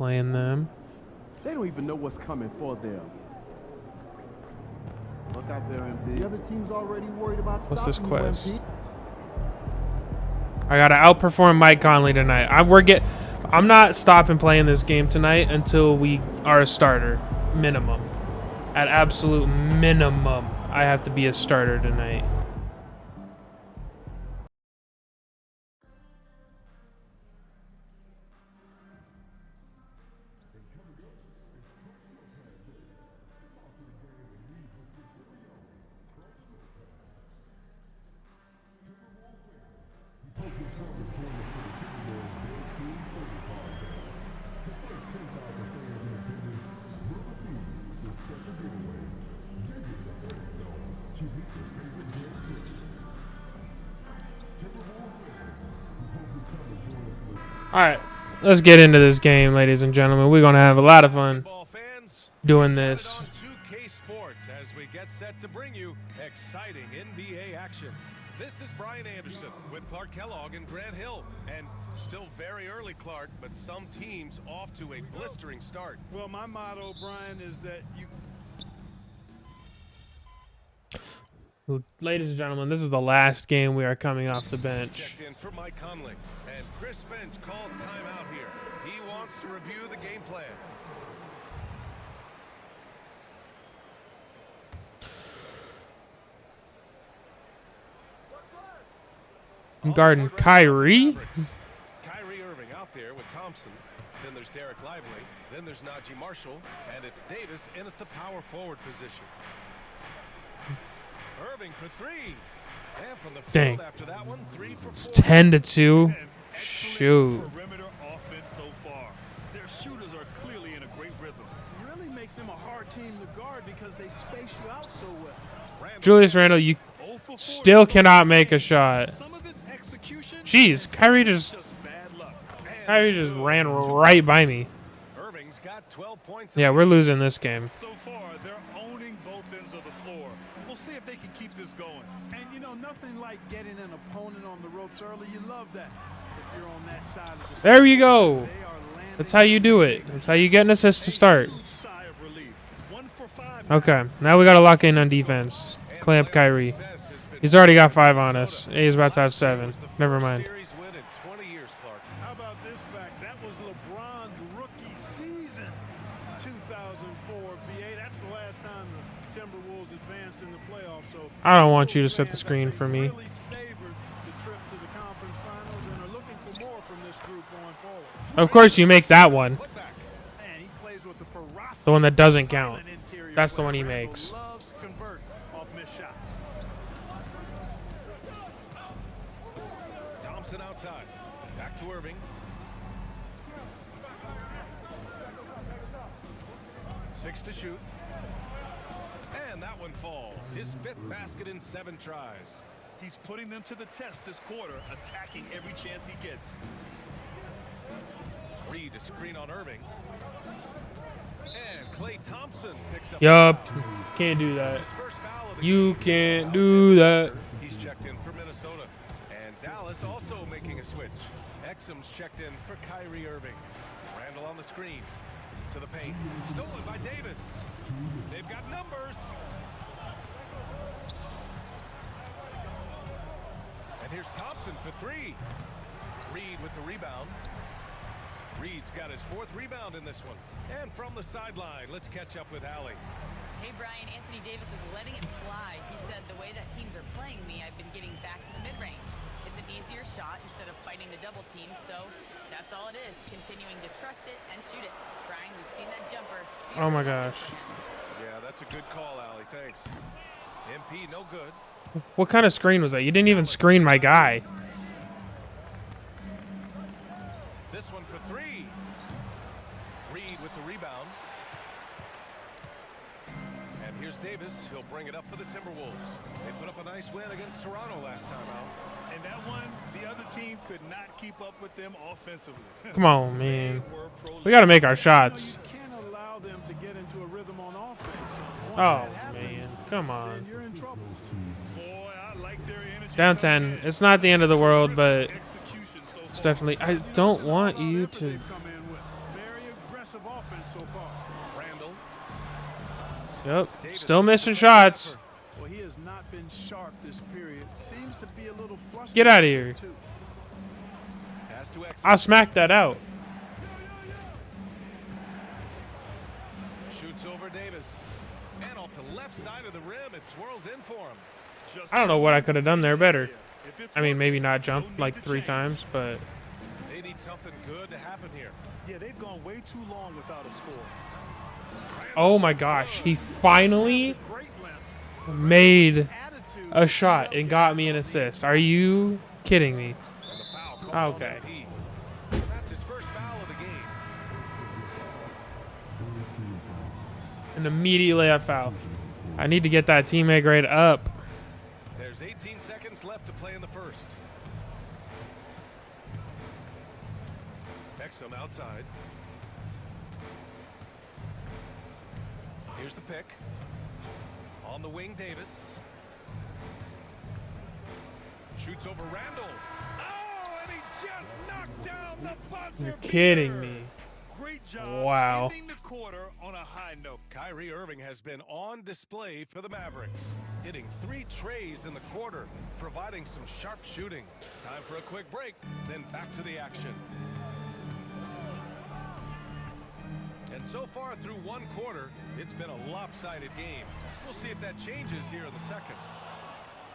playing them. They don't even know what's coming for them. Look out there, MP. The other team's already worried about What's this stopping you, quest? MP. I gotta outperform Mike Conley tonight. I'm not stopping playing this game tonight until we are a starter. Minimum. At absolute minimum, I have to be a starter tonight. All right, let's get into this game, ladies and gentlemen. We're going to have a lot of fun doing this. Sports as we get set to bring you exciting NBA action. This is Brian Anderson with Clark Kellogg and Grant Hill. And still very early, Clark, but some teams off to a blistering start. Well, my motto, Brian, is that Ladies and gentlemen, this is the last game we are coming off the bench. Checked in for Mike Conley, and Chris Finch calls timeout here. He wants to review the game plan. I'm guarding Kyrie. Kyrie Irving out there with Thompson. Then there's Derek Lively. Then there's Najee Marshall, and it's Davis in at the power forward position. Irving for three. And from the Dang. field after that one, 3 for 4. It's 10-2. Shoot. perimeter offense so far. Their shooters are clearly in a great rhythm. It really makes them a hard team to guard because they space you out so well. Julius Randle, you still cannot make a shot. Some of its execution, Jeez, Kyrie just bad luck. ran right by me. Irving's got 12 points. Yeah, we're losing this game. So far, they're owning both ends of the floor. We'll see if they can keep this going. And you know, nothing like getting an opponent on the ropes early. You love that. If you're on that side of the There you go. they are landing. That's how you do it. That's how you get an assist to start. Sigh of relief. 1 for 5. Okay, now we got to lock in on defense. Clamp Kyrie. He's already got 5 on us. He's about to have 7. Never mind. Series win in 20 years, Clark. How about this fact? That was LeBron's rookie season, 2004. BA. That's the last time the Timberwolves advanced in the playoffs. So I don't want you to set the screen for me. really savored the trip to the conference finals and are looking for more from this group going forward. Of course, you make that one. Put back. Man, he plays with the ferocity. The one that doesn't count. of an interior That's the player. one he Randle makes. Loves to convert off missed shots. Thompson outside. Back to Irving. Six to shoot. And that one falls. His 5th basket in 7 tries. He's putting them to the test this quarter, attacking every chance he gets. Reed, a screen on Irving. And Klay Thompson picks up. Yup. Can't do that. His first foul of the You game. can't do that. He's checked in for Minnesota. And Dallas also making a switch. Exum's checked in for Kyrie Irving. Randall on the screen. To the paint. Stolen by Davis. They've got numbers. And here's Thompson for 3. Reed with the rebound. Reed's got his 4th rebound in this one. And from the sideline, let's catch up with Allie. Hey, Brian, Anthony Davis is letting it fly. He said, the way that teams are playing me, I've been getting back to the mid-range. It's an easier shot instead of fighting the double team, so that's all it is, continuing to trust it and shoot it. Brian, we've seen that jumper. Oh my gosh. Yeah, that's a good call, Allie. Thanks. MP, no good. What kind of screen was that? You didn't even screen my guy. This one for 3. Reed with the rebound. And here's Davis. He'll bring it up for the Timberwolves. They put up a nice win against Toronto last time out. And that one, the other team could not keep up with them offensively. Come on, man. We got to make our shots. You can't allow them to get into a rhythm on offense. Once Oh, that happens, man. Come then on. you're in trouble. Boy, I like their energy. Down 10. It's not the end of the world, but Execution so it's far. definitely... I don't want you Effort to... they've come in with. Very Yep. Still missing shots. Well, he has not been sharp this period. Seems to be a little frustrated. Get out of here. too. Pass to Exum. I'll smack that out. Shoots over Davis. And off the left side of the rim, it swirls in for him. Just I don't know what I could have done there better. if it's I mean, working, maybe not no jump need like to 3 change. times, but They need something good to happen here. Yeah, they've gone way too long without a score. oh my gosh, he finally Great length, made attitude, a shot and got me an assist. Are you kidding me? And the foul called on Okay. MP. That's his first foul of the game. And immediately I foul. I need to get that teammate grade up. There's 18 seconds left to play in the first. Exum outside. Here's the pick. On the wing, Davis. Shoots over Randall. Oh, and he just knocked down the buzzer. You're kidding beater. me. Great job. Wow. Ending the quarter on a high note. Kyrie Irving has been on display for the Mavericks, hitting 3 trays in the quarter, providing some sharp shooting. Time for a quick break, then back to the action. And so far through 1 quarter, it's been a lopsided game. We'll see if that changes here in the second.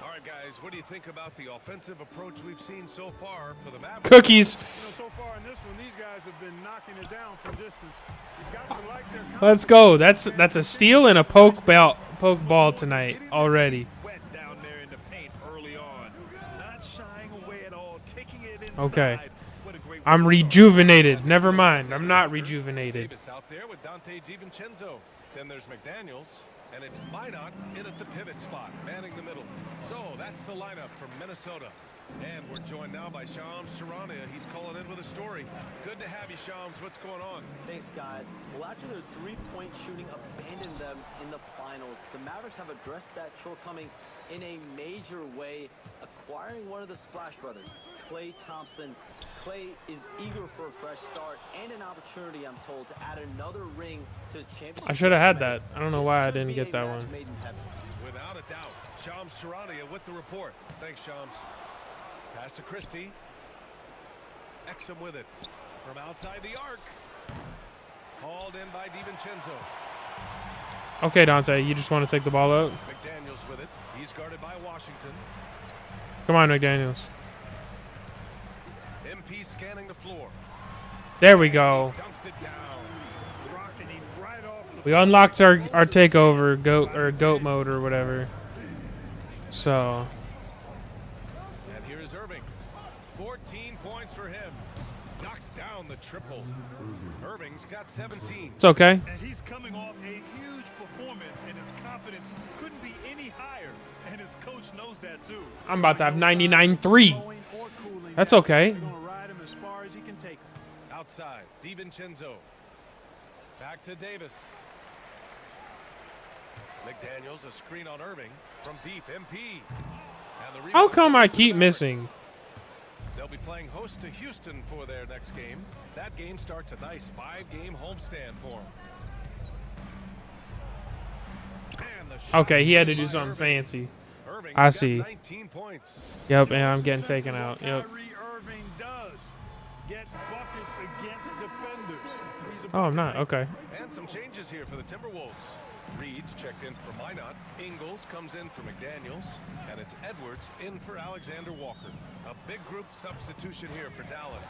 All right, guys, what do you think about the offensive approach we've seen so far for the Mavericks? Cookies. You know, so far in this one, these guys have been knocking it down from distance. You've got to like their Let's go. That's a steal and a poke ball tonight already. Wet down there in the paint early on. Not shying away at all, taking it inside. Okay. What a great I'm way to start. rejuvenated. Never mind. I'm not rejuvenated. Davis out there with Dante DiVincenzo. Then there's McDaniels, and it's Minot in at the pivot spot, manning the middle. So that's the lineup from Minnesota. And we're joined now by Shams Charania. He's calling in with a story. Good to have you, Shams. What's going on? Thanks, guys. Well, after their three-point shooting abandoned them in the finals, the Mavericks have addressed that shortcoming in a major way, acquiring one of the Splash Brothers, Klay Thompson. Klay is eager for a fresh start and an opportunity, I'm told, to add another ring to his championship. I should have had that. resume. I don't know This why I should didn't be get a that match one. made in heaven. Without a doubt. Shams Charania with the report. Thanks, Shams. Pass to Christie. Exum with it. From outside the arc. Hauled in by DiVincenzo. Okay, Dante, you just want to take the ball out? McDaniels with it. He's guarded by Washington. Come on, McDaniels. MP scanning the floor. There we go. Dunks it down. Rocking him right off the We unlocked our takeover goat mode or whatever. So And here is Irving. 14 points for him. Knocks down the triple. Irving's got 17. it's okay. And he's coming off a huge performance, and his confidence couldn't be any higher. And his coach knows that too. I'm about to have 99-3. Blowing or cooling That's down. okay. They're gonna ride him as far as he can take him. Outside. DiVincenzo. Back to Davis. McDaniels, a screen on Irving. From deep, MP. And the How rebound come goes I to the keep Mavericks. missing? They'll be playing host to Houston for their next game. That game starts a nice 5-game homestand for them. And the shot Okay, he had to do by something Irving. fancy. Irving's I got see. 19 points. Yep, and I'm getting Essentially taken what out. Yep. Kyrie Irving does. Get buckets against defenders. He's a Oh, I'm bucket not. maker. Okay. And some changes here for the Timberwolves. Reed's checked in for Minot. Ingles comes in for McDaniels. And it's Edwards in for Alexander Walker. A big group substitution here for Dallas.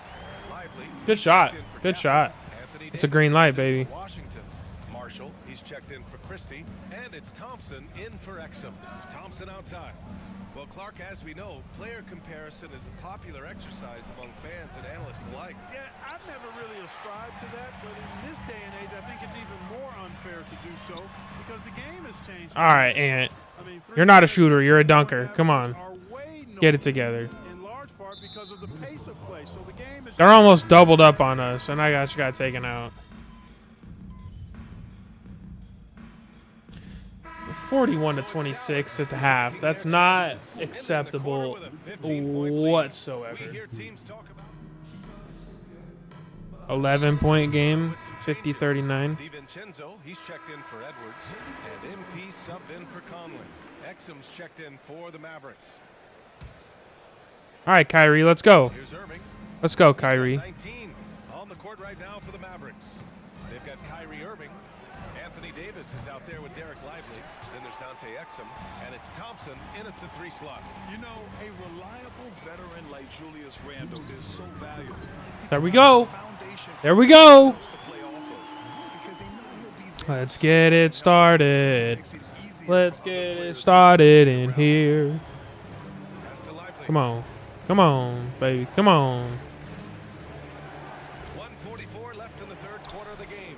Lively. Good shot. checked in for Good Gafford. shot. Anthony It's a Davis green light, comes in baby. for Washington. Marshall, he's checked in for Christie. And it's Thompson in for Exum. Thompson outside. Well, Clark, as we know, player comparison is a popular exercise among fans and analysts alike. Yeah, I've never really ascribed to that, but in this day and age, I think it's even more unfair to do so because the game has changed. All right, Ant. I mean, You're not a shooter. You're a dunker. Come on. are way Get it normal, together. In large part because of the pace of play. So the game is They're almost doubled up on us, and I just got taken out. 41-26 at the half. That's not acceptable whatsoever. We hear teams talk about 11-point game. some 50-39. DiVincenzo, he's checked in for Edwards. And MP subbed in for Conley. Exum's checked in for the Mavericks. All right, Kyrie, let's go. Here's Irving. Let's go, He's got Kyrie. 19 on the court right now for the Mavericks. They've got Kyrie Irving. Anthony Davis is out there with Derek Lively. Then there's Dante Exum. And it's Thompson in at the 3 slot. You know, a reliable veteran like Julius Randle is so valuable. There we go. Foundation There we go. to play off of, because they know he'll be there. Let's get it started. Let's get it started in here. Pass to Lively. Come on. Come on, baby. Come on. 1:44 left in the third quarter of the game.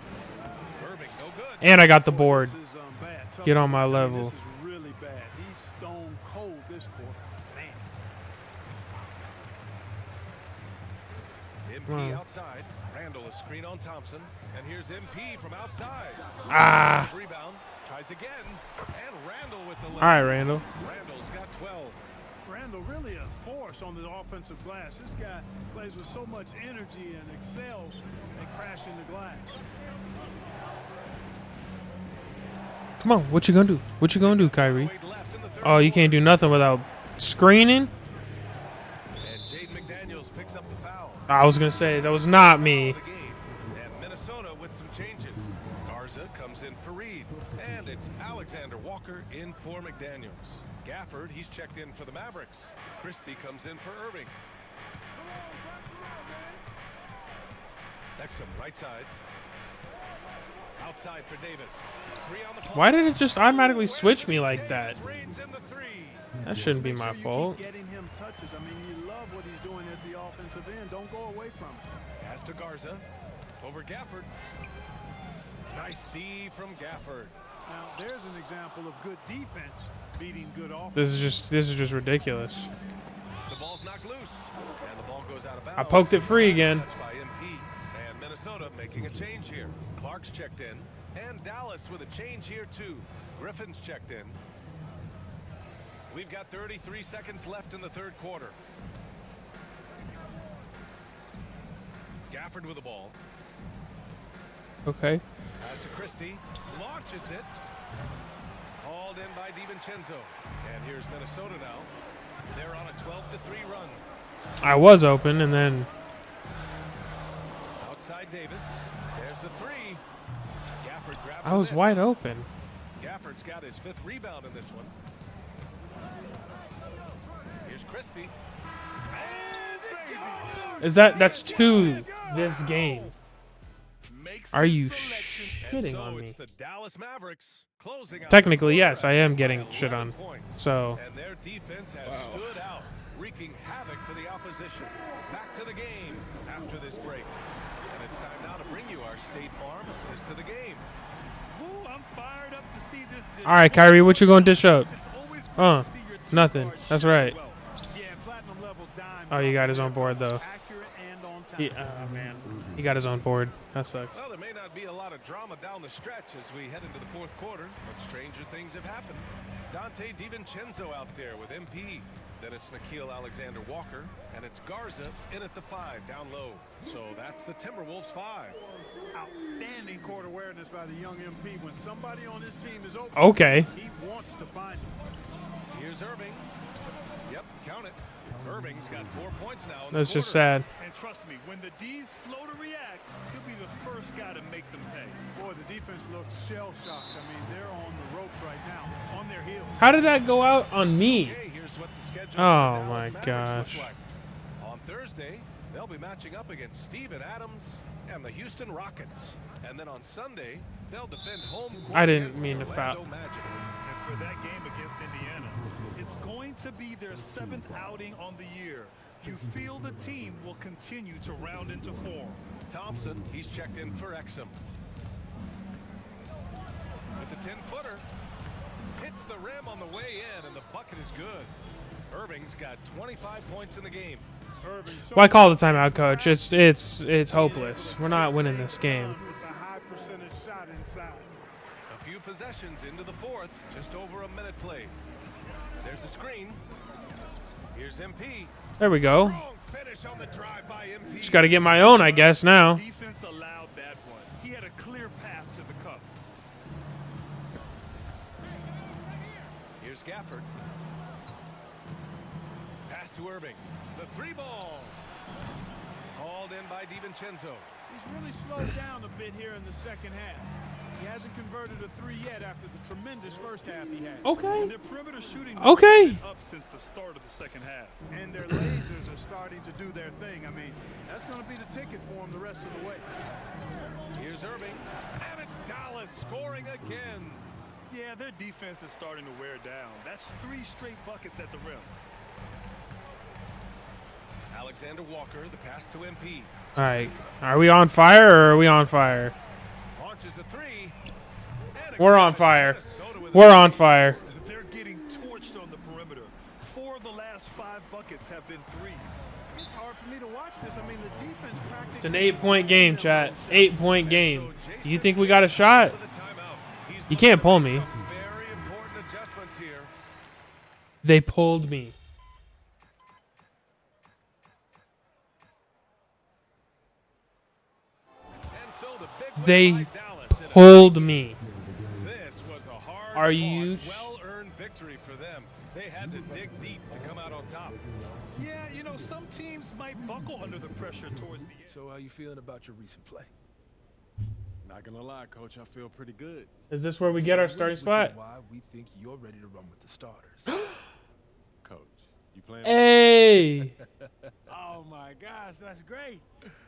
Irving, no good. And I got the board. This is, bad. Tough Get on my to tell you, level. This is really bad. He's stone cold this quarter. Man. MP outside. Randall a screen on Thompson. And here's MP from outside. Ah. Rebound. Tries again. And Randall with the All right, layup. Randall. Randall's got 12. Randall really a force on the offensive glass. This guy plays with so much energy and excels at crashing the glass. Come on. What you gonna do? What you gonna do, Kyrie? Wade left in the third Oh, you can't do nothing without screening. And Jaden McDaniels picks up the foul. I was gonna say that was not me. The game. And Minnesota with some changes. Garza comes in for Reed. And it's Alexander Walker in for McDaniels. Gafford, he's checked in for the Mavericks. Christie comes in for Irving. Exum, right side. Outside for Davis. 3 on the clock. Why did it just automatically switch me like that? Davis reigns in the 3. That shouldn't be Make my sure you fault. keep getting him touches. I mean, you love what he's doing at the offensive end. Don't go away from it. Pass to Garza. Over Gafford. Nice D from Gafford. Now, there's an example of good defense beating good offense. This is just ridiculous. The ball's knocked loose. And the ball goes out of bounds. I poked it free again. Touched by MP. And Minnesota making a change here. Clark's checked in. And Dallas with a change here too. Griffin's checked in. We've got 33 seconds left in the third quarter. Gafford with the ball. Okay. Pass to Christie. Launches it. Hauled in by DiVincenzo. And here's Minnesota now. They're on a 12-3 run. I was open, and then Outside Davis. There's the 3. Gafford grabs I was the miss. wide open. Gafford's got his 5th rebound in this one. Here's Christie. Is that's 2 this game? Are you shitting on me? It's the Dallas Mavericks closing out. Technically, yes, I am getting shit on. So, And their defense has stood out, wreaking havoc for the opposition. Back to the game after this break. And it's time now to bring you our State Farm assist to the game. Ooh, I'm fired up to see this. all right, Kyrie, what you gonna dish up? It's always great to see your team Nothing. guard That's shoot right. well. Yeah, platinum level dime Oh, you drop got his own there. board though. Accurate and on time. Oh man, he got his own board. That sucks. Well, there may not be a lot of drama down the stretch as we head into the fourth quarter, but stranger things have happened. Dante DiVincenzo out there with MP. Then it's Nickeil Alexander-Walker, and it's Garza in at the 5, down low. So that's the Timberwolves 5. Outstanding court awareness by the young MP. When somebody on his team is open, Okay. he wants to find him. Here's Irving. Yep, count it. Irving's got 4 points now. In That's the just quarter. sad. And trust me, when the D's slow to react, he'll be the first guy to make them pay. Boy, the defense looks shell-shocked. I mean, they're on the ropes right now, on their heels. How did that go out on me? Okay, here's what the schedule for Oh the my Dallas Mavericks gosh. look like. On Thursday, they'll be matching up against Steven Adams and the Houston Rockets. And then on Sunday, they'll defend home court I didn't against mean the to foul. Orlando Magic. And for that game against Indiana, it's going to be their 7th outing on the year. You feel the team will continue to round into form. Thompson, he's checked in for Exum. With the 10-footer, hits the rim on the way in, and the bucket is good. Irving's got 25 points in the game. Why call the timeout, coach? It's hopeless. We're not winning this game. With the high percentage shot inside. A few possessions into the fourth, just over a minute played. There's a screen. Here's MP. There we go. Strong finish on the drive by MP. Just got to get my own, I guess, now. Defense allowed that one. He had a 3 ball. Hauled in by DiVincenzo. He's really slowed down a bit here in the second half. He hasn't converted a 3 yet after the tremendous first half he had. Okay. And their perimeter shooting Okay. has been up since the start of the second half. And their lasers are starting to do their thing. I mean, that's going to be the ticket for them the rest of the way. Here's Irving. And it's Dallas scoring again. Yeah, their defense is starting to wear down. That's 3 straight buckets at the rim. Alexander Walker, the pass to MP. All right. Are we on fire or are we on fire? Launches a 3. We're on fire. We're on fire. They're getting torched on the perimeter. 4 of the last 5 buckets have been threes. It's hard for me to watch this. I mean, the defense practically... It's an 8-point game, chat. 8-point game. Do you think we got a shot? You can't pull me. Very important adjustments here. They pulled me. And so the big They win by Dallas in a pulled me. This was a hard Are you well-earned victory for them. They had to dig deep to come out on top. Yeah, you know, some teams might buckle under the pressure towards the end. So how you feeling about your recent play? Not gonna lie, Coach, I feel pretty good. Is this where we get our starting Which is spot? why we think you're ready to run with the starters. Coach, you playing? Hey, Oh my gosh, that's great.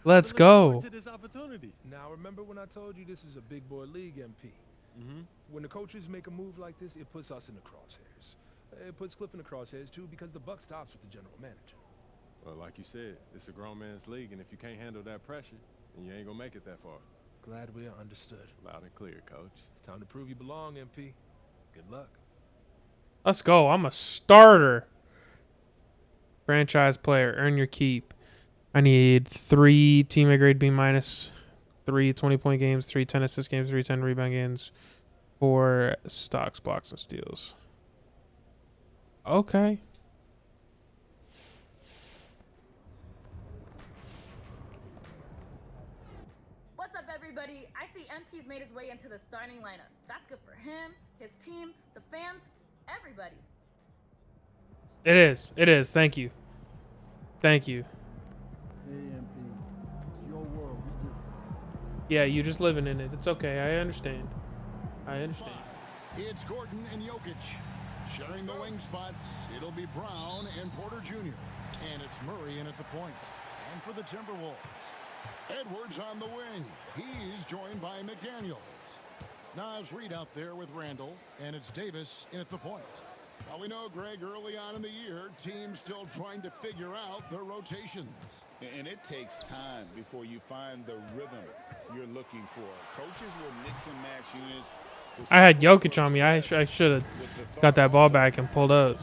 let's Looking go. forward to this opportunity. Now, remember when I told you this is a big boy league, MP? When the coaches make a move like this, it puts us in the crosshairs. It puts Cliff in the crosshairs too, because the buck stops with the general manager. Well, like you said, it's a grown man's league, and if you can't handle that pressure, then you ain't gonna make it that far. Glad we are understood. Loud and clear, Coach. It's time to prove you belong, MP. Good luck. Let's go. I'm a starter. Franchise player. Earn your keep. I need 3 teammate grade B minus, 3 20-point games, 3 10 assist games, 3 10 rebound games, 4 stocks, blocks, and steals. Okay. What's up, everybody? I see MP's made his way into the starting lineup. That's good for him, his team, the fans, everybody. It is. It is. Thank you. Thank you. AMP, it's your world. Yeah, you just living in it. It's okay. I understand. I understand. It's Gordon and Jokic. Sharing the wing spots, it'll be Brown and Porter Jr. And it's Murray in at the point. And for the Timberwolves, Edwards on the wing. He's joined by McDaniels. Nas Reed out there with Randall, and it's Davis in at the point. Now we know, Greg, early on in the year, teams still trying to figure out their rotations. And it takes time before you find the rhythm you're looking for. Coaches will mix and match units. I had Jokic on me. I should have got that ball back and pulled up.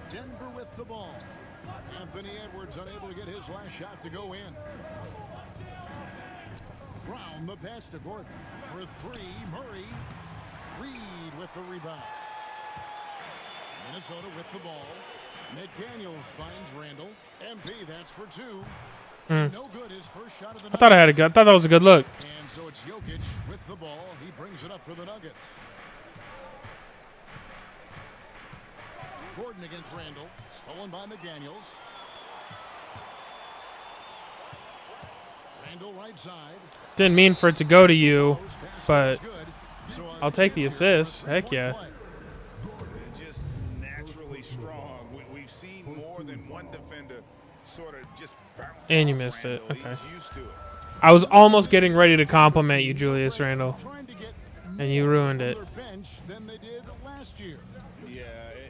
Denver with the ball. Anthony Edwards unable to get his last shot to go in. Brown the pass to Gordon. For 3, Murray. Reed with the rebound. Minnesota with the ball. McDaniels finds Randall. MP, that's for 2. No good. His first shot of the night. I thought that was a good look. And so it's Jokic with the ball. He brings it up for the Nuggets. Gordon against Randall. Stolen by McDaniels. Randall right side. Didn't mean for it to go to you, but I'll take the assist. Heck yeah. Just naturally strong. We've seen more than one defender sort of just bounce. And you off missed it. Randall. Okay. He's used to it. I was almost getting ready to compliment you, Julius Randle, and you ruined it. Bench than they did last year. Yeah,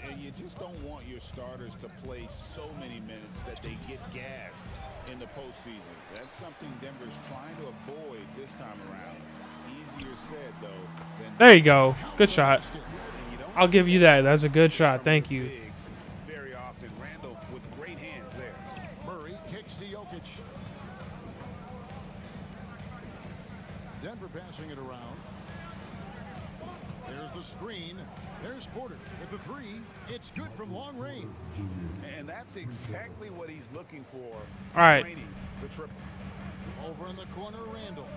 and you just don't want your starters to play so many minutes that they get gassed in the postseason. That's something Denver's trying to avoid this time around. Easier said, though, than There you go. Good shot. and you don't I'll give you that. That's a good shot. some Thank you. bigs very often. Randall with great hands there. Murray kicks to Jokic. Denver passing it around. There's the screen. There's Porter with the 3. It's good from long range. And that's exactly what he's looking for. All right. Training the triple. Over in the corner, Randall.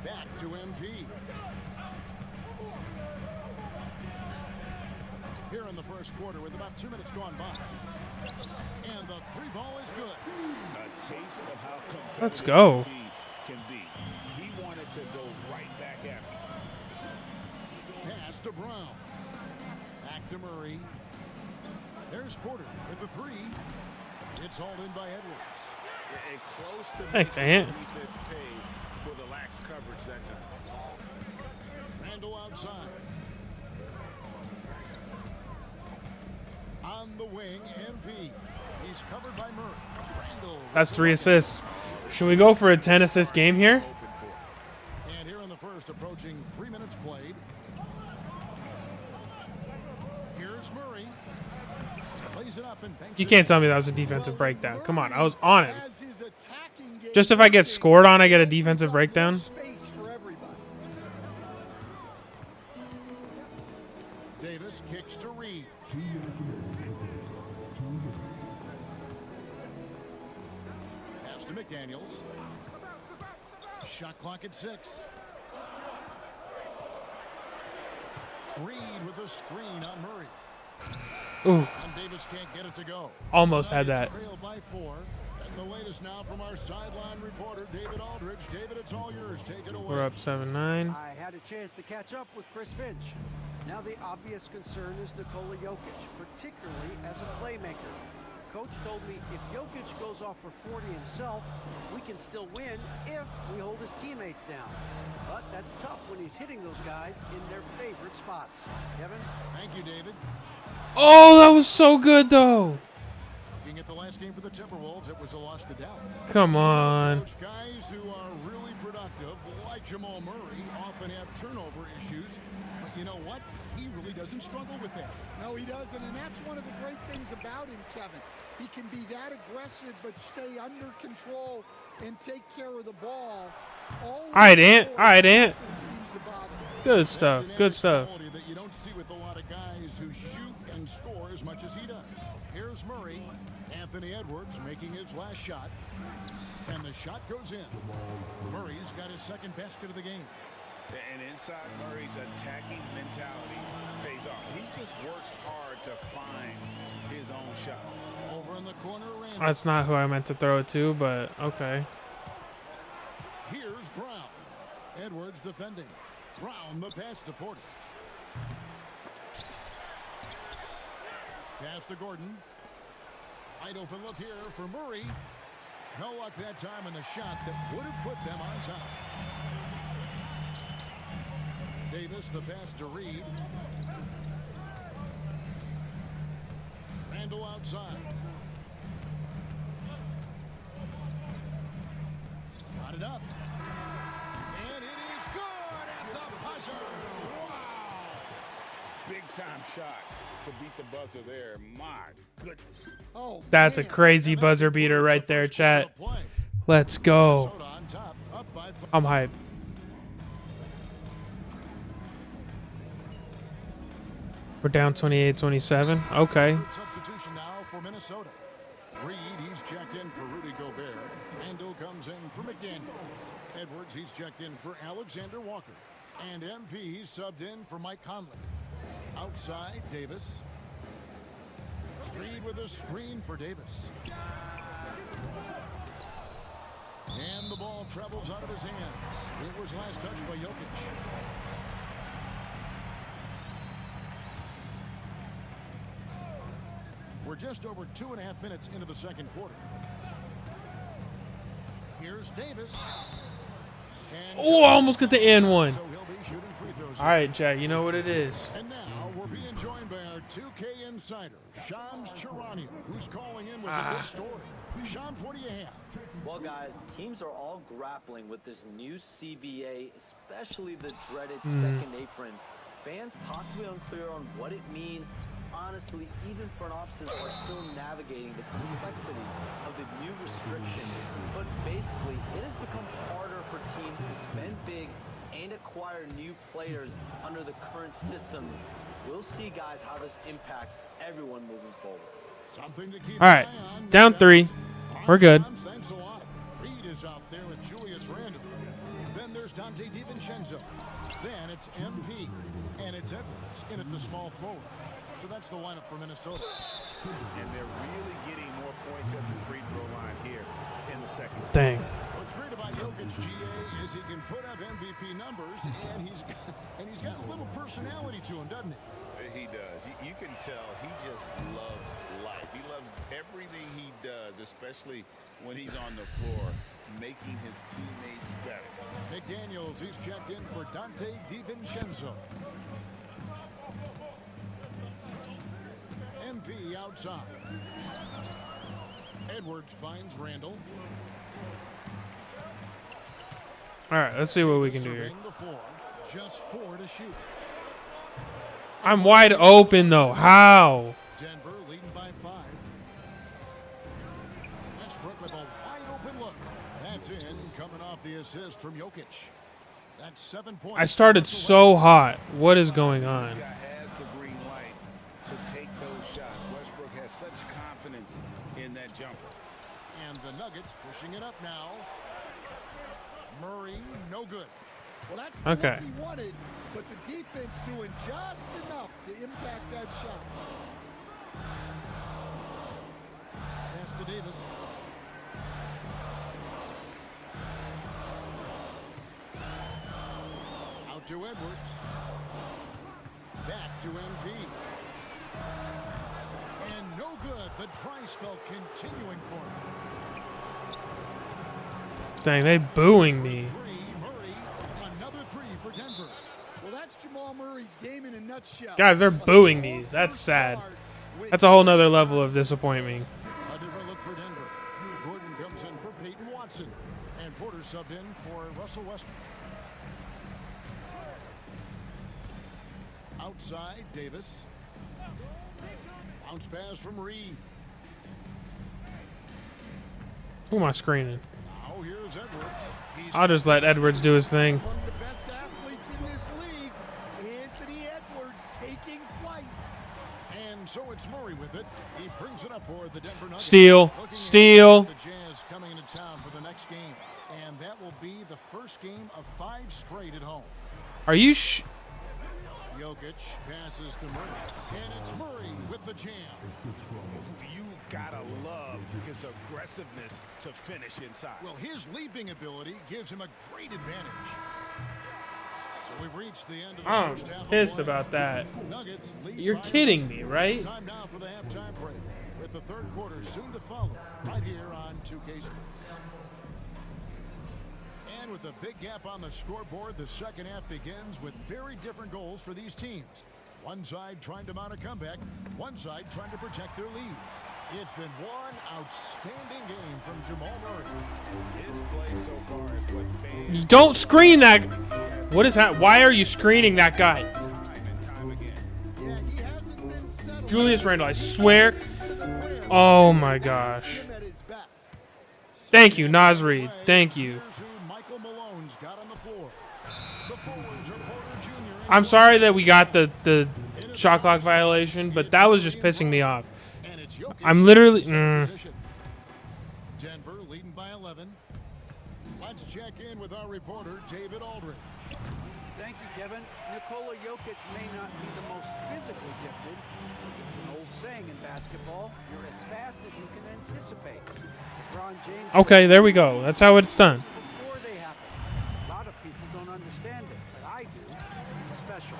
Back to MP. Here in the first quarter with about 2 minutes gone by. And the three ball is good. A taste of how competitive Let's go. he can be. He wanted to go right back at him. Pass to Brown. Back to Murray. There's Porter with the three. It's hauled in by Edwards. And close to Thanks, making Ant. the defense pay for the lax coverage that time. Randall outside. On the wing, MP. He's covered by Murray. Randall. That's 3 assists. Should we go for a 10-assist game here? And here in the first, approaching 3 minutes played. Here's Murray. Plays it up and banks You it. can't tell me that was a defensive breakdown. Come on, I was on him. Just if I get scored on, I get a defensive breakdown. Space for everybody. Davis kicks to Reed. Pass to McDaniels. Shot clock at 6. Reed with a screen on Murray. Ooh, And Davis can't get it to go. almost had that. Trailed by 4. And the latest now from our sideline reporter, David Aldridge. David, it's all yours. Take it away. We're up 7-9. I had a chance to catch up with Chris Finch. Now the obvious concern is Nikola Jokic, particularly as a playmaker. Coach told me if Jokic goes off for 40 himself, we can still win if we hold his teammates down. But that's tough when he's hitting those guys in their favorite spots. Kevin? Thank you, David. Oh, that was so good, though. Looking at the last game for the Timberwolves, it was a loss to Dallas. Come on. Coach, guys who are really productive, like Jamal Murray, often have turnover issues. But you know what? He really doesn't struggle with that. No, he doesn't, and that's one of the great things about him, Kevin. He can be that aggressive but stay under control and take care of the ball. All right, Ant. All right, Ant. Seems to bother him. Good stuff. Good stuff. That you don't see with a lot of guys who shoot and score as much as he does. Here's Murray. Anthony Edwards making his last shot. And the shot goes in. Murray's got his second basket of the game. And inside Murray's attacking mentality pays off. He just works hard to find his own shot. Over in the corner, Randall. That's not who I meant to throw it to, but okay. Here's Brown. Edwards defending. Brown the pass to Porter. Pass to Gordon. Wide open look here for Murray. No luck that time in the shot that would have put them on top. Davis the pass to Reed. Randall outside. Got it up. And it is good at the buzzer. Wow. Big time shot to beat the buzzer there. My goodness. Oh, That's a crazy buzzer beater right there, chat. Let's go. I'm hyped. We're down 28-27. Okay. Substitution now for Minnesota. Reed, he's checked in for Rudy Gobert. Randall comes in for McDaniels. Edwards, he's checked in for Alexander Walker. And MP, he's subbed in for Mike Conley. Outside, Davis. Reed with a screen for Davis. And the ball travels out of his hands. It was last touched by Jokic. We're just over 2.5 minutes into the second quarter. Here's Davis. And Oh, I almost got the and one. so he'll be shooting free throws. All right, Jack, you know what it is. And now we're being joined by our 2K insider, Shams Charania, who's calling in with a good story. Shams, what do you have? Well, guys, teams are all grappling with this new CBA, especially the dreaded second apron. Fans possibly unclear on what it means. Honestly, even front offices are still navigating the complexities of the new restriction. But basically, it has become harder for teams to spend big and acquire new players under the current systems. We'll see, guys, how this impacts everyone moving forward. Something to keep All right, an eye on. down 3. We're good. Shams, thanks a lot. Reed is out there with Julius Randle. Then there's Dante DiVincenzo. Then it's MP. And it's Edwards in at the small forward. So that's the lineup for Minnesota. And they're really getting more points at the free throw line here in the second. Dang. What's great about Jokic, GA, is he can put up MVP numbers, and he's got a little personality to him, doesn't he? He does. You can tell he just loves life. He loves everything he does, especially when he's on the floor, making his teammates better. McDaniels, he's checked in for Dante DiVincenzo. MP outside. Edwards finds Randall. All right, let's see what we can do here. Surveying the floor. Just 4 to shoot. I'm wide open, though. How? Denver leading by 5. Westbrook with a wide open look. That's in, coming off the assist from Jokic. That's 7 points. I started so hot. What is going on? This guy has the green light to take those shots. Westbrook has such confidence in that jumper. And the Nuggets pushing it up now. Murray, no good. Well, that's Okay. what he wanted, but the defense doing just enough to impact that shot. Pass to Davis. Out to Edwards. Back to MP. And no good. The try spell continuing for him. Dang, they booing me. Murray, another 3 for Denver. Well, that's Jamal Murray's game in a nutshell. Guys, they're booing me. That's sad. That's a whole nother level of disappointment. A different look for Denver. Gordon comes in for Peyton Watson. And Porter subbed in for Russell Westbrook. Outside, Davis. Bounce pass from Reed. Who am I screening? Now here's Edwards. I'll just let Edwards do his thing. One of the best athletes in this league, Anthony Edwards, taking flight. And so it's Murray with it. He brings it up for the Denver Nuggets. Steal. Looking Steal. at the Jazz coming into town for the next game. And that will be the first game of 5 straight at home. Are you Jokic passes to Murray. And it's Murray with the jam. You gotta love his aggressiveness to finish inside. Well, his leaping ability gives him a great advantage. So we've reached the end of the I'm first half. pissed about that. Nuggets lead You're by kidding 11. me, right? Time now for the halftime break, with the third quarter soon to follow, right here on 2K Sports. And with a big gap on the scoreboard, the second half begins with very different goals for these teams. One side trying to mount a comeback, one side trying to protect their lead. It's been one outstanding game from Jamal Murray. His play so far is what fans Don't screen that. What is that? Why are you screening that guy? time and time again. Yeah, he hasn't been settled. Julius Randle, I swear. Oh my gosh. Him at his best. Thank you, Nasri. Thank you. Here's who Michael Malone's got on the floor. The forwards are Porter Jr. and I'm sorry that we got the shot clock violation, but that was just pissing me off. And it's Jokic I'm literally. in center position. Denver leading by 11. Let's check in with our reporter, David Aldridge. Thank you, Kevin. Nikola Jokic may not be the most physically gifted. It's an old saying in basketball, you're as fast as you can anticipate. LeBron James Okay, there we go. That's how it's done. before they happen. A lot of people don't understand it, but I do. He's special.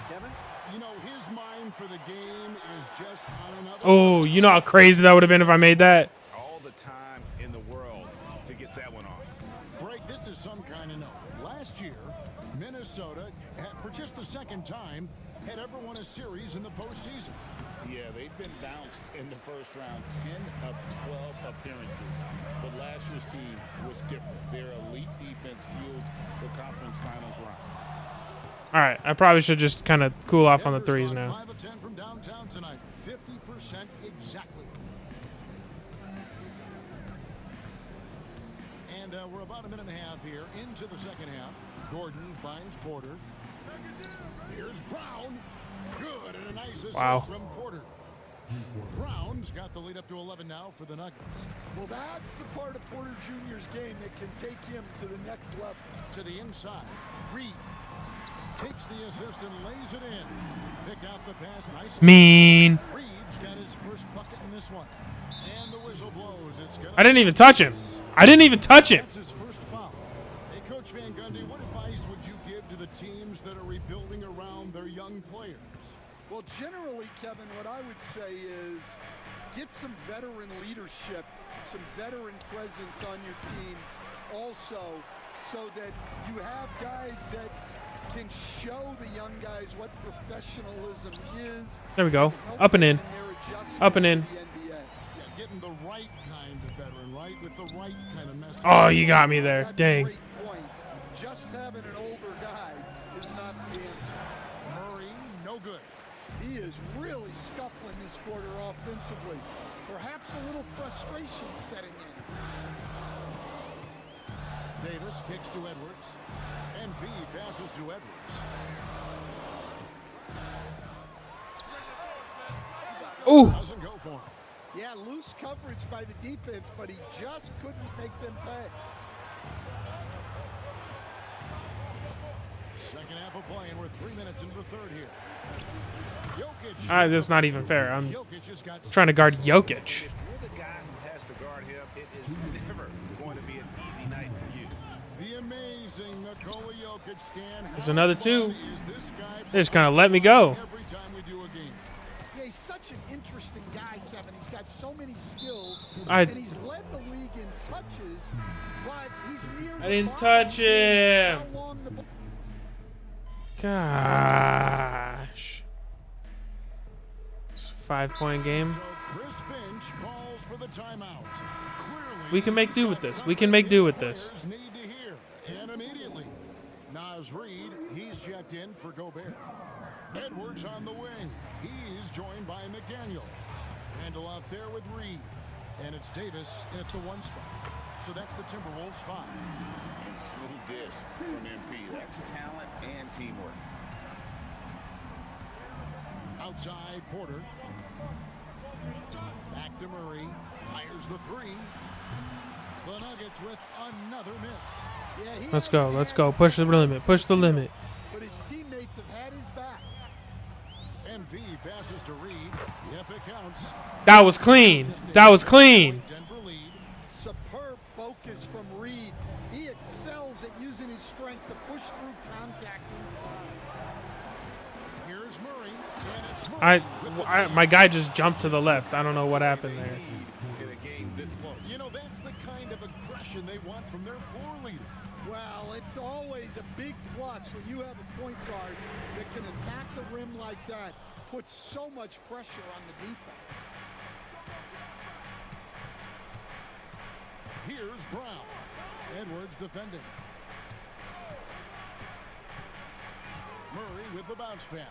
Kevin? You know, his mind for the game is just on another. Oh, you know how crazy that would have been if I made that? All the time in the world to get that one off. Greg, this is some kind of note. Last year, Minnesota, for just the second time, had ever won a series in the postseason. Yeah, they've been bounced in the first round 10 of 12 appearances. But last year's team was different. Their elite defense fueled the conference finals run. All right, I probably should just kind of cool off on the threes Denver's now. 5 of 10 from downtown tonight. 50% exactly. And we're about a minute and a half here into the second half. Gordon finds Porter. Here's Brown. Good, and a nice assist from Porter. Brown's got the lead up to 11 now for the Nuggets. Well, that's the part of Porter Jr.'s game that can take him to the next level. To the inside. Reed. Takes the assist and lays it in. Pick out the pass. Nice. Mean. Reeves got his first bucket in this one. And the whistle blows. It's gonna I didn't even touch him. I didn't even touch him. That's his first foul. Hey, Coach Van Gundy, what advice would you give to the teams that are rebuilding around their young players? Well, generally, Kevin, what I would say is get some veteran leadership, some veteran presence on your team also, so that you have guys that can show the young guys what professionalism is. There we go. Up and in. Up and in. Yeah, getting the right kind of veteran, right? With the right kind of message. Oh, you got me there. That's Dang. a great point. Just having an older guy is not the answer. Murray, no good. He is really scuffling this quarter offensively. Perhaps a little frustration setting in. Davis kicks to Edwards. MP passes to Edwards. Ooh. Doesn't go for him. Yeah, loose coverage by the defense, but he just couldn't make them pay. Second half of play, and we're 3 minutes into the third here. Jokic. That's not even fair. I'm Jokic has got trying to guard Jokic. If you're the guy who has to guard him, it is never going to be an easy night for you. the amazing Nikola Jokic. Stan, There's another two. is this guy They just kind of let me go. every time we do a game? Yeah, he's such an interesting guy, Kevin. He's got so many skills, I- and he's led the league in touches, but he's near I the didn't bottom touch in him. how long the ball- Gosh. It's a 5-point game. So Chris Finch calls for the timeout. Clearly, We can make do with this. We can make do with this. players need to hear, and immediately. Naz Reid, he's checked in for Gobert. Edwards on the wing. He's joined by McDaniel. Randall out there with Reid. And it's Davis at the one spot. So that's the Timberwolves 5. And smooth dish from MP. That's talent and teamwork. Outside Porter. Back to Murray. Fires the three. The Nuggets with another miss. Yeah, he Let's hasn't go. Let's had go. Push the limit. Push the limit. But his teammates have had his back. MP passes to Reid. Yep, it counts. That was clean. That was clean. Denver lead. Superb focus from Reid. He excels at using his strength to push through contact inside. Here's Murray. And it's Murray with the My guy just jumped to the left. I don't know what happened there. In a game this close. You know, that's the kind of aggression they want from their floor leader. Well, it's always a big plus when you have a point guard that can attack the rim like that, puts so much pressure on the defense. Here's Brown. Edwards defending. Murray with the bounce pass.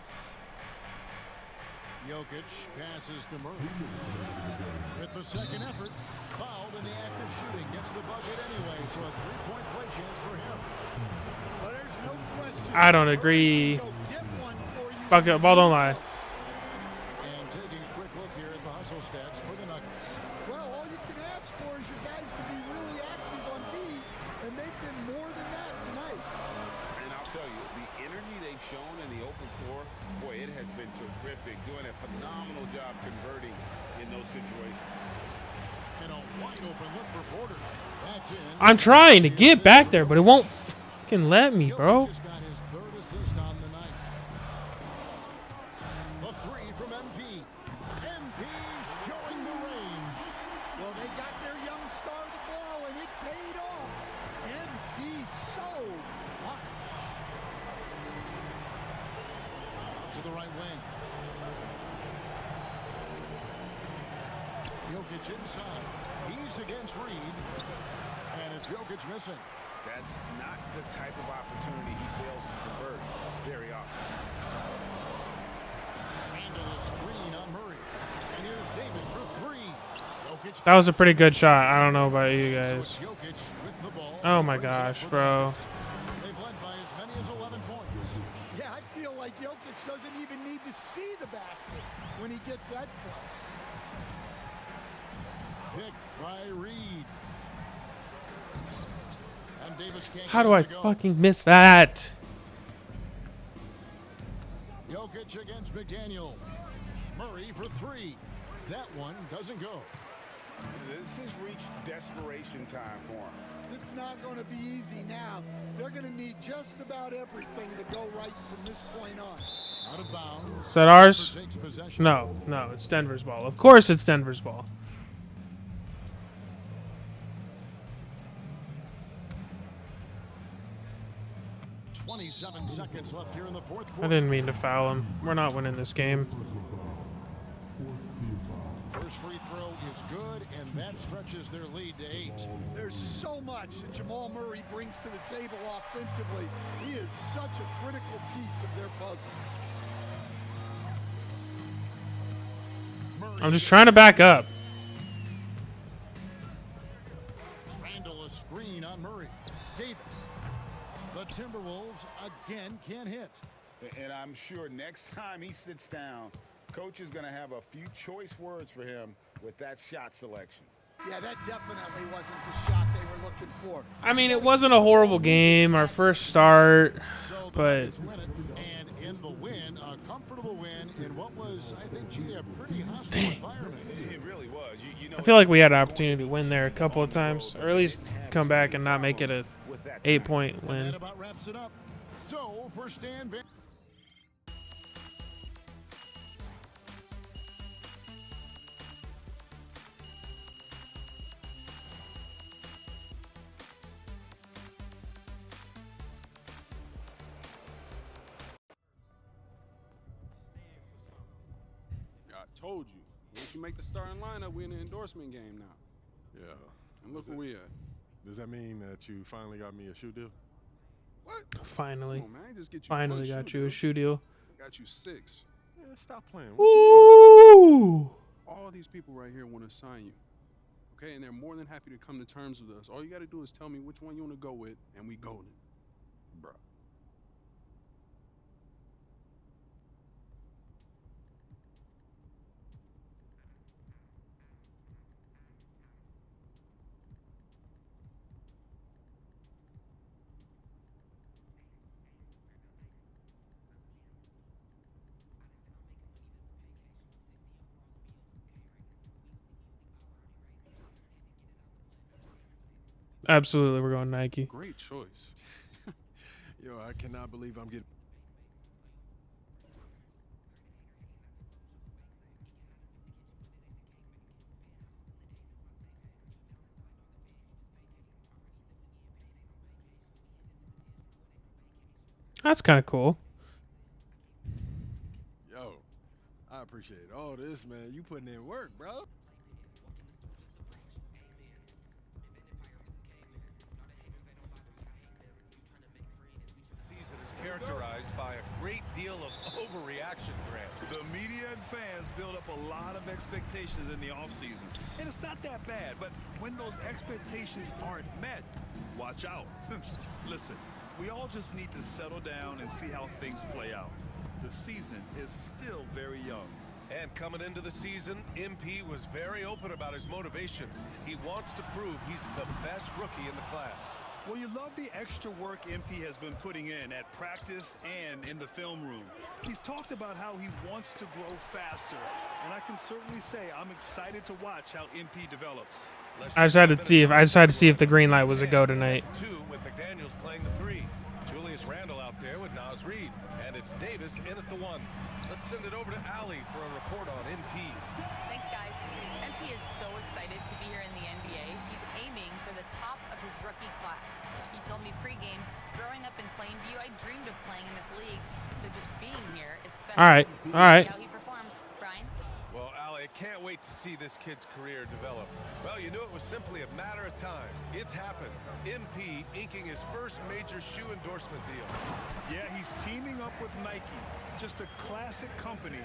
Jokic passes to Murray. With the second effort, fouled in the act of shooting. Gets the bucket anyway, so a three-point play chance for him. But there's no question. I don't agree. Go get one for you. Bucket, ball don't lie. And taking a quick look here at the hustle stats for the Nuggets. Well, all you can ask for is your guys to be really active on D, and they've been more than that tonight. And I'll tell you, the energy they've shown in the open floor, boy, it has been terrific. Doing a phenomenal job converting in those situations. And a wide open look for Porter. That's in. I'm trying to get back there, but it won't fucking let me, bro. Jokic just got his third assist on the night. A three from MP. MP showing the range. Well, they got their young star the ball, and it paid off. MP so much. Out to the right wing. Jokic inside. He's against Reid. And it's Jokic missing. That's not the type of opportunity he fails to convert very often. Handle a screen on Murray. And here's Davis for three. Jokic. That was a pretty good shot. I don't know about you So guys. it's Jokic with the ball. Oh my Brings it up gosh, for the bro. Nuggets. They've led by as many as 11 points. Yeah, I feel like Jokic doesn't even need to see the basket when he gets that close. Picked by Reid. And Davis can't How get do it I to go. fucking miss that? Jokic against McDaniel. Murray for three. That one doesn't go. This has reached desperation time for him. It's not going to be easy now. They're going to need just about everything to go right from this point on. Out of bounds. Is that ours? Denver takes possession. No, it's Denver's ball. Of course it's Denver's ball. 27 seconds left here in the fourth I quarter. didn't mean to foul him. We're not winning this game. First free throw is good, and that stretches their lead to 8. There's so much that Jamal Murray brings to the table offensively. He is such a critical piece of their puzzle. Murray I'm just trying to back up. Randall a screen on Murray. Davis. The Timberwolves again can't hit. And I'm sure next time he sits down, Coach is going to have a few choice words for him with that shot selection. Yeah, that definitely wasn't the shot they were looking for. I mean, it wasn't a horrible game, our first start, So the but Nuggets win it, and in the win, a comfortable win in what was, I think, a pretty hostile environment. It really was. You know, I feel like we had an opportunity to win there a couple of times, or at least come back and not make it a 8-point And win. that about wraps it up. So for Stan Van. I told you. Once you make the starting lineup, we're in the endorsement game now. Yeah. And look where we at. Does that mean that you finally got me a shoe deal? What? Finally. Come on, man. I ain't just get you Finally one got shoe you a deal. shoe deal. I got you 6. Yeah, stop playing. What you Ooh! All these people right here want to sign you. Okay, and they're more than happy to come to terms with us. All you got to do is tell me which one you want to go with, and we golden. Bruh. Absolutely, we're going Nike. Great choice. Yo, I cannot believe I'm getting. That's kind of cool. Yo, I appreciate all this, man. You putting in work, bro. Season is characterized by a great deal of overreaction, Grant. The media and fans build up a lot of expectations in the offseason. And it's not that bad, but when those expectations aren't met, watch out. Listen, we all just need to settle down and see how things play out. The season is still very young. And coming into the season, MP was very open about his motivation. He wants to prove he's the best rookie in the class. Well, you love the extra work MP has been putting in at practice and in the film room. He's talked about how he wants to grow faster, and I can certainly say I'm excited to watch how MP develops. I just had to see if the green light was a go tonight. 2 with McDaniels playing the 3. Julius Randle out there with Nas Reed. And it's Davis in at the 1. Let's send it over to Allie for a report on MP. Thanks, guys. MP is so excited to be here in the NBA. He's aiming for the top of his rookie class. He told me pregame, growing up in Plainview, I dreamed of playing in this league. So just being here is special. All right. See how he performs. Brian? Well, Allie, I can't wait to see this kid's career develop. Well, you knew it was simply a matter of time. It's happened. MP inking his first major shoe endorsement deal. Yeah, he's teaming up with Nike. Just a classic company.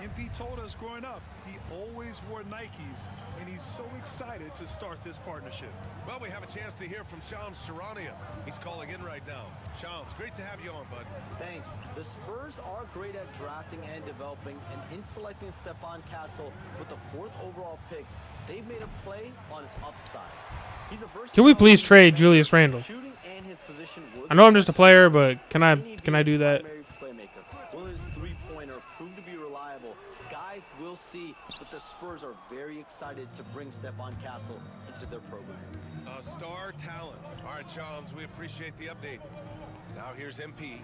MP told us growing up, he always wore Nikes, and he's so excited to start this partnership. Well, we have a chance to hear from Shams Charania. He's calling in right now. Shams, great to have you on, bud. Thanks. The Spurs are great at drafting and developing, and in selecting Stephon Castle with the 4th overall pick, they've made a play on upside. He's a versatile Can we please trade Julius Randle? shooting and his position. I know I'm just a player, but can I do that? Primary playmaker. Well, his three-pointer Stephon Castle into their program. A star talent. All right, Charles, we appreciate the update. Now here's MP.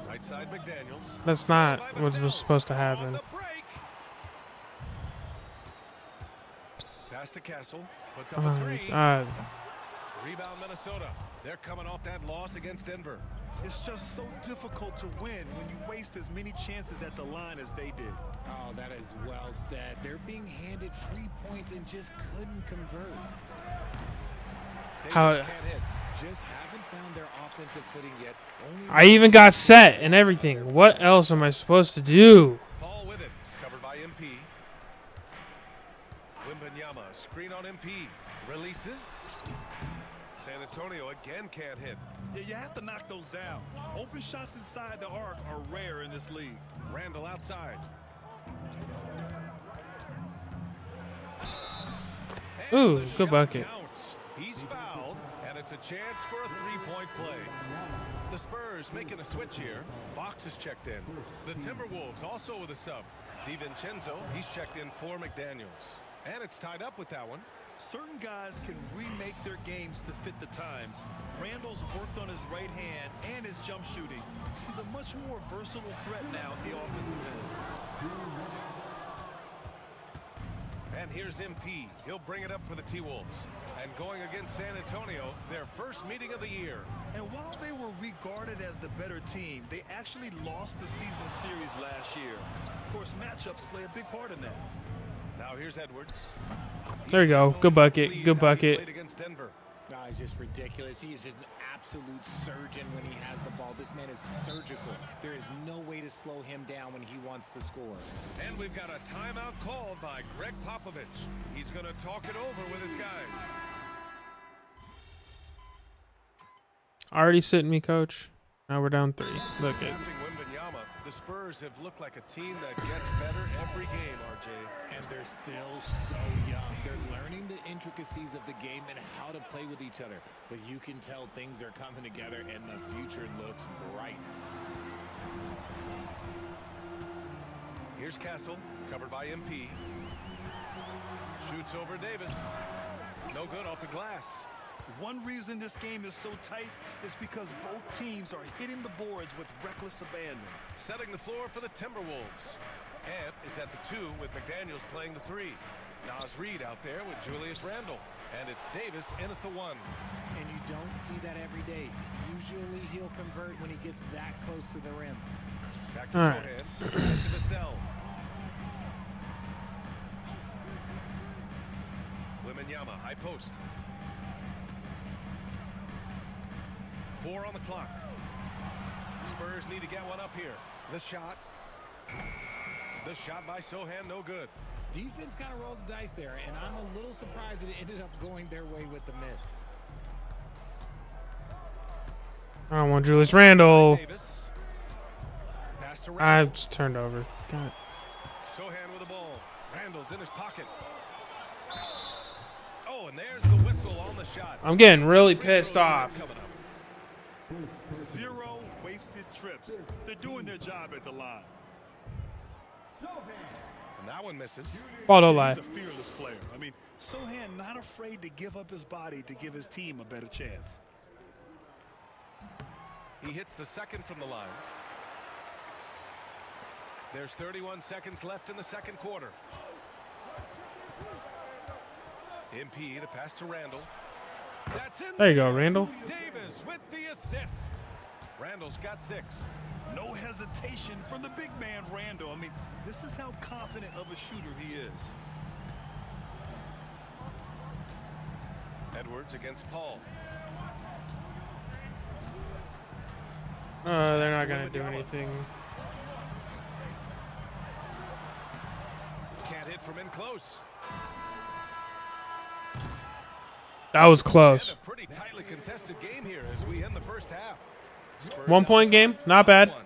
Right side McDaniels. That's not what was supposed to On happen. the break. Pass to Castle. Puts up Oh a my three. God. Rebound Minnesota. They're coming off that loss against Denver. It's just so difficult to win when you waste as many chances at the line as they did. Oh, that is well said. They're being handed free points and just couldn't convert. How Davis can't hit. Just haven't found their offensive footing yet. Only I even got set and everything. What else am I supposed to do? Paul with it. Covered by MP. Wembanyama. Screen on MP. Releases. San Antonio again can't hit. Yeah, you have to knock those down. Open shots inside the arc are rare in this league. Randall outside. And Ooh, the good shot bucket. counts. He's fouled, and it's a chance for a three-point play. The Spurs making a switch here. Fox is checked in. The Timberwolves also with a sub. DiVincenzo, he's checked in for McDaniels. And it's tied up with that one. Certain guys can remake their games to fit the times. Randall's worked on his right hand and his jump shooting. He's a much more versatile threat now at the offensive end. And here's MP. He'll bring it up for the T-Wolves. And going against San Antonio, their first meeting of the year. And while they were regarded as the better team, they actually lost the season series last year. Of course, matchups play a big part in that. Now here's Edwards. There you go. Good bucket. Good bucket. Played against Denver. No, it's just ridiculous. He is just an absolute surgeon when he has the ball. This man is surgical. There is no way to slow him down when he wants to score. And we've got a timeout called by Greg Popovich. He's going to talk it over with his guys. Already sitting me, coach. Now we're down 3. Look at. Drafting Wembanyama, the Spurs have looked like a team that gets better every game, RJ. And they're still so young. They're learning the intricacies of the game and how to play with each other. But you can tell things are coming together and the future looks bright. Here's Castle, covered by MP. Shoots over Davis. No good off the glass. One reason this game is so tight is because both teams are hitting the boards with reckless abandon. Setting the floor for the Timberwolves. Ant is at the 2 with McDaniels playing the 3. Nas Reed out there with Julius Randle. And it's Davis in at the 1. And you don't see that every day. Usually he'll convert when he gets that close to the rim. Back to All right. Sohan. Pass to Vassell. Wembanyama, high post. 4 on the clock. Spurs need to get one up here. The shot. The shot by Sohan, no good. Defense kind of rolled the dice there, and I'm a little surprised that it ended up going their way with the miss. I don't want Julius Randle. Davis. Pass to I Randle. just turned over. God. Sohan with the ball. Randle's in his pocket. Oh, and there's the whistle on the shot. I'm getting really pissed off. Coming up. 0 wasted trips. They're doing their job at the line. And that one misses. Ball don't lie. He's a fearless player. I mean, Sohan not afraid to give up his body to give his team a better chance. He hits the second from the line. There's 31 seconds left in the second quarter. MP, the pass to Randle. That's in There you go, Randle. Davis with the assist. Randle's got 6. No hesitation from the big man, Randle. I mean, this is how confident of a shooter he is. Edwards against Paul. They're not going to do anything. Can't hit from in close. That was close. And a pretty tightly contested game here as we end the first half. Spurs 1 point up game. Not bad. 1.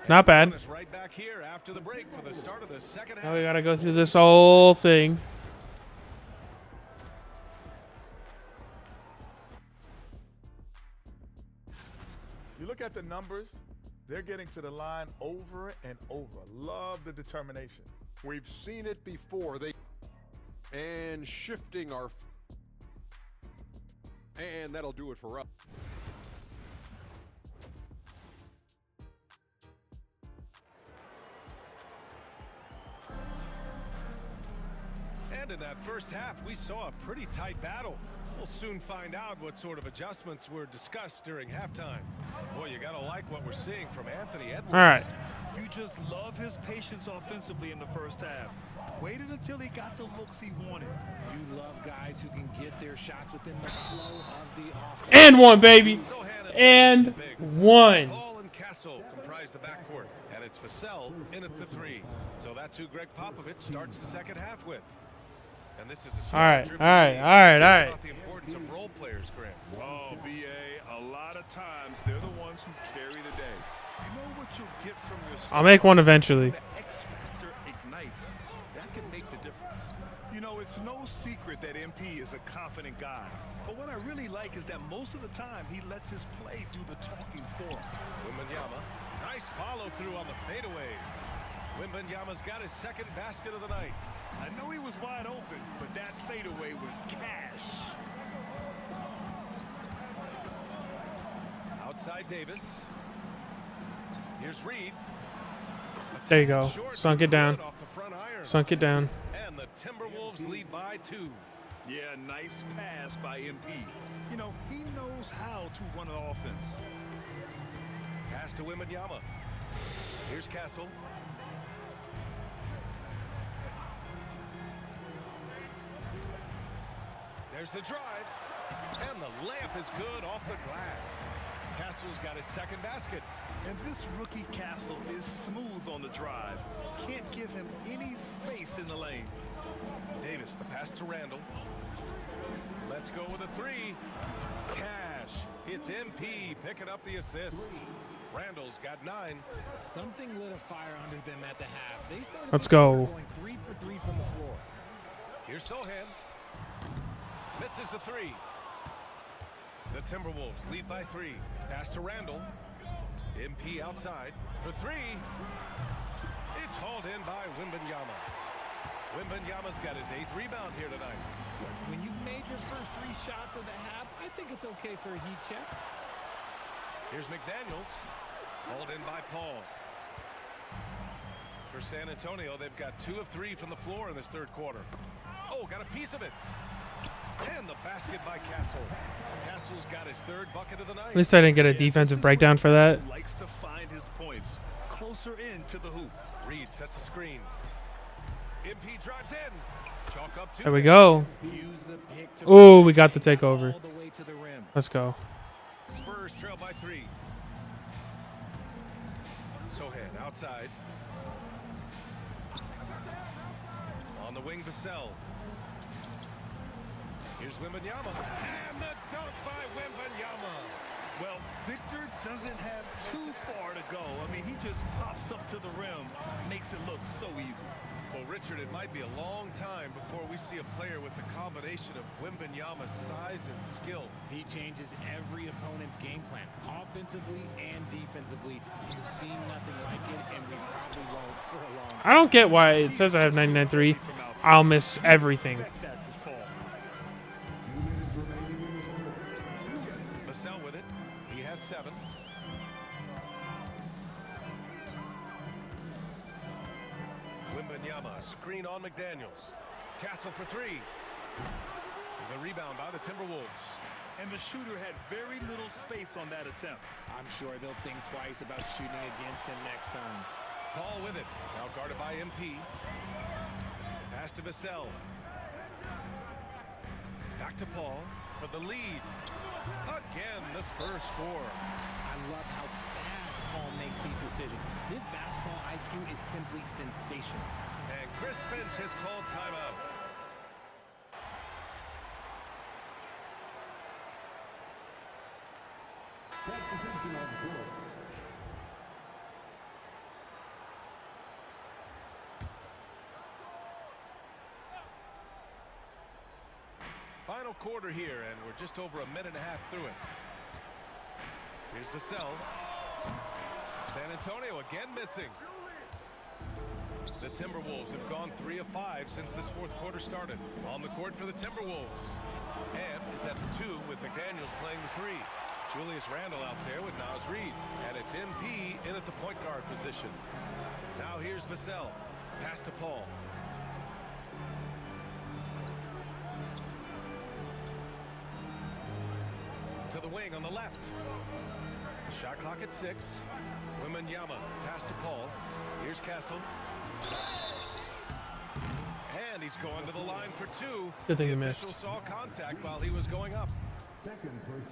Not bad. Join us right back here after the break for the start of the second half. Now we got to go through this whole thing. You look at the numbers, they're getting to the line over and over. Love the determination. We've seen it before. And shifting our... And that'll do it for us. And in that first half, we saw a pretty tight battle. We'll soon find out what sort of adjustments were discussed during halftime. Boy, you gotta like what we're seeing from Anthony Edwards. All right. You just love his patience offensively in the first half. Waited until he got the looks he wanted. You love guys who can get their shots within the flow of the offense. And one, baby. And one. Paul and Castle comprise the backcourt, and it's Vassell in at the 3. So that's who Greg Popovich starts the second half with. And this is a all right. about the importance of role players, Grant. Oh, BA, a lot of times they're the ones who carry the day. You know what you'll get from your I'll make one eventually. The X factor ignites. That can make the difference. You know, it's no secret that MP is a confident guy. But what I really like is that most of the time he lets his play do the talking for him. Wembanyama, nice follow through on the fadeaway. Wembanyama's got his second basket of the night. I know he was wide open, but that fadeaway was cash. Outside Davis. Here's Reed. There you go. Sunk it down. Sunk it down. And the Timberwolves lead by 2. Yeah, nice pass by MP. You know, he knows how to run an offense. Pass to Wembanyama. Here's Castle. There's the drive, and the layup is good off the glass. Castle's got his second basket. And this rookie Castle is smooth on the drive. Can't give him any space in the lane. Davis, the pass to Randall. Let's go with a 3. Cash. It's MP picking up the assist. Randall's got 9. Something lit a fire under them at the half. They started Let's go. Going 3 for 3 from the floor. Here's Sohan. Misses the 3. The Timberwolves lead by 3. Pass to Randall. MP outside for 3. It's hauled in by Wembanyama. Wembanyama's got his 8th rebound here tonight. When you've made your first 3 shots of the half, I think it's okay for a heat check. Here's McDaniels. Hauled in by Paul. For San Antonio, they've got 2 of 3 from the floor in this third quarter. Oh, got a piece of it. And the basket by Castle. Castle's got his 3rd bucket of the night. At least I didn't get a defensive breakdown for that. Likes to find his points closer in to the hoop. Reed sets a screen. MP drives in. Chalk up 2. There we go. Oh, we got the takeover. Let's go. Spurs trail by 3. Sohan outside. On the wing, Vassell. Here's Wembanyama. And the dunk by Wembanyama. Well, Victor doesn't have too far to go. I mean, he just pops up to the rim, makes it look so easy. Well, Richard, it might be a long time before we see a player with the combination of Wembanyama's size and skill. He changes every opponent's game plan, offensively and defensively. You've seen nothing like it, and we probably won't for a long time. I don't get why it says I have 99.3. I'll miss everything. Vassell with it. He has 7. Wembanyama, screen on McDaniels. Castle for 3. The rebound by the Timberwolves. And the shooter had very little space on that attempt. I'm sure they'll think twice about shooting against him next time. Paul with it. Now guarded by MP. Pass to Vassell. Back to Paul for the lead. Again, the Spurs score. I love how fast Paul makes these decisions. This basketball IQ is simply sensational. And Chris Finch has called timeout. Final quarter here, and we're just over a minute and a half through it. Here's Vassell. San Antonio again missing. The Timberwolves have gone 3 of 5 since this fourth quarter started. On the court for the Timberwolves. And is at the 2 with McDaniels playing the 3. Julius Randle out there with Naz Reid. And it's MP in at the point guard position. Now here's Vassell. Pass to Paul. To the wing on the left. Shot clock at 6. Wembanyama. Pass to Paul. Here's Castle. And he's going to the line for 2. Good thing he the missed. official saw contact while he was going up.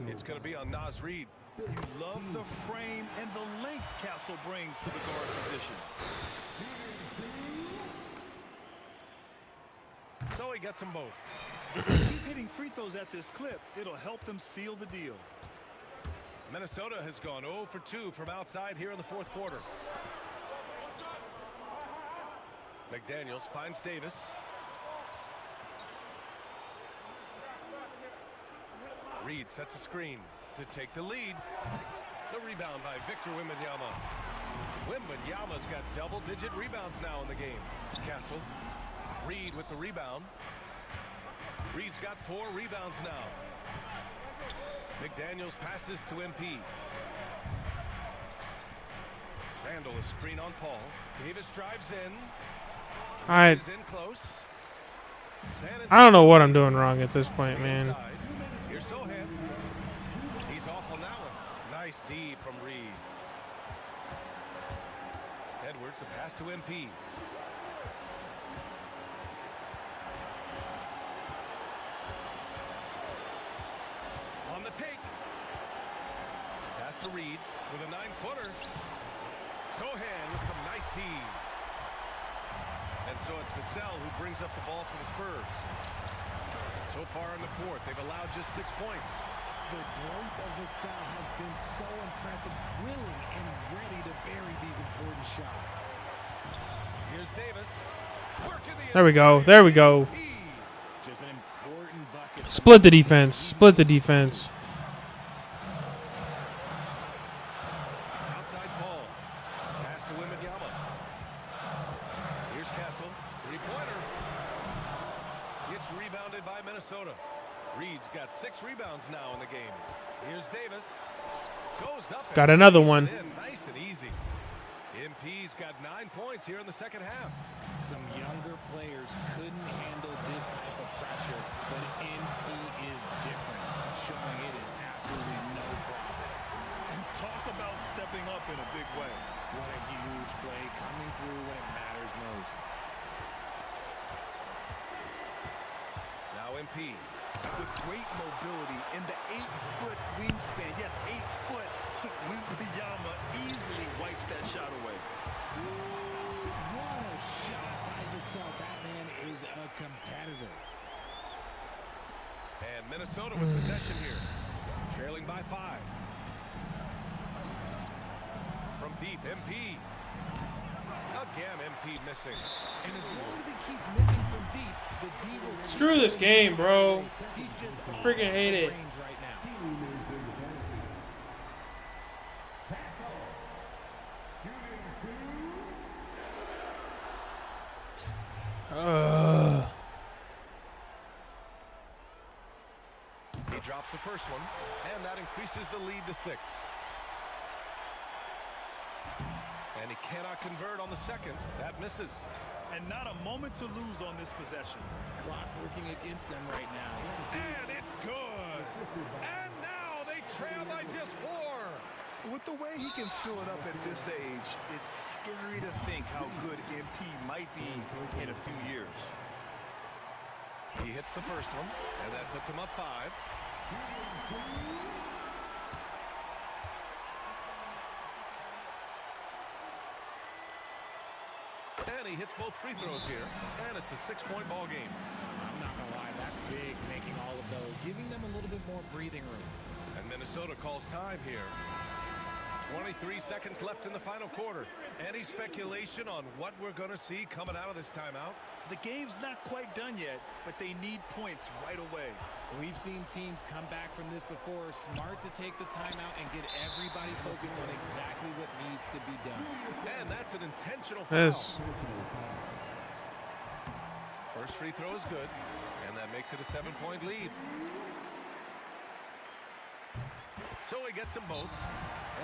It's going to be on Naz Reid. You love the frame and the length Castle brings to the guard position. So he gets them both. Keep hitting free throws at this clip. It'll help them seal the deal. Minnesota has gone 0 for 2 from outside here in the fourth quarter. McDaniels finds Davis. Reid sets a screen to take the lead. The rebound by Victor Wembanyama. Wembanyama's got double-digit rebounds now in the game. Castle. Reid with the rebound. Reid's got 4 rebounds now. McDaniels passes to MP. Randle a screen on Paul. Davis drives in. I Is in close. don't know what I'm doing wrong at this point, man. Here's Sohan. He's off on that one. Nice D from Reid. Edwards a pass to MP. On the take. Pass to Reid with a 9-footer. Sohan with some nice D. And so it's Vassell who brings up the ball for the Spurs. So far in the fourth, they've allowed just 6 points. The growth of Vassell has been so impressive, willing and ready to bury these important shots. Here's Davis. There we go. There we go. Just an important bucket. Split the defense. Split the defense. Outside Paul. Pass to Wembanyama. Here's Castle. 3-pointer. Gets rebounded by Minnesota. Reid's got 6 rebounds now in the game. Here's Davis. Goes up. Got another one. Nice and easy. MP's got 9 points here in the second half. Some younger players couldn't handle this type of pressure, but MP is different, showing it is absolutely no problem. And talk about stepping up in a big way. What a huge play, coming through when it matters most. Now MP. With great mobility in the 8-foot wingspan. Yes, 8 foot. Wembanyama easily wipes that shot away. What a shot by Vassell. That man is a competitor. And Minnesota with possession here. Trailing by 5. From deep, MP. Again, MP missing. And as long as he keeps missing from deep, the D will... Screw this game, bro. He's just I freaking hate it. range right now. He drops the first one, and that increases the lead to 6. And he cannot convert on the second. That misses. And not a moment to lose on this possession. Clock working against them right now. And it's good. And now they trail by just 4. With the way he can fill it up at this age, it's scary to think how good MP might be in a few years. He hits the first one, and that puts him up 5. And he hits both free throws here, and it's a 6-point ball game. I'm not going to lie, that's big, making all of those, giving them a little bit more breathing room. And Minnesota calls time here. 23 seconds left in the final quarter. Any speculation on what we're going to see coming out of this timeout? The game's not quite done yet, but they need points right away. We've seen teams come back from this before. Smart to take the timeout and get everybody focused on exactly what needs to be done. And that's an intentional foul. Yes. First free throw is good, and that makes it a 7-point lead. So he gets them both.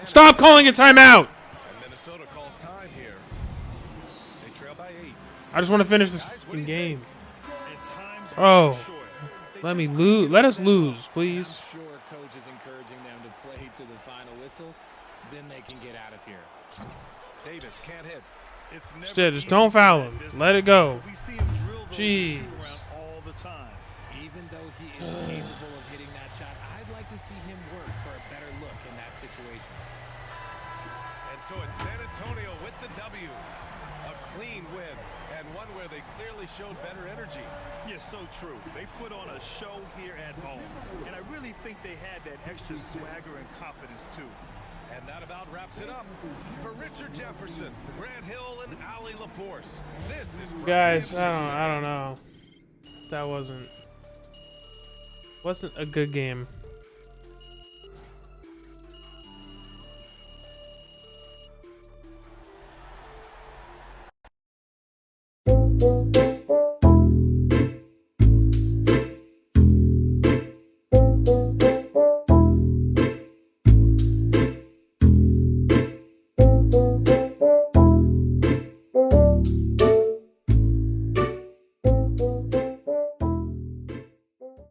And Stop calling a timeout. And Minnesota calls time here. They trail by 8. I just want to finish this fucking game. Oh, let me lose. Let us lose, please. I'm sure coach is encouraging them to play to the final whistle. Then they can get out of here. Davis can't hit. It's never Shit, just easy don't from foul that him. distance. Let it go. We see him drill those Jeez. shoot around all the time. Even though he is capable of hitting that shot, I'd like to see him work for a better look in that situation. And so it's San Antonio with the W. A clean win, and one where they clearly showed better energy. Yeah, so true. They put on a show here at home, and I really think they had that extra swagger and confidence too. And that about wraps it up. For Richard Jefferson, Grant Hill, and Ali LaForce, this is Guys, I don't know. That wasn't a good game.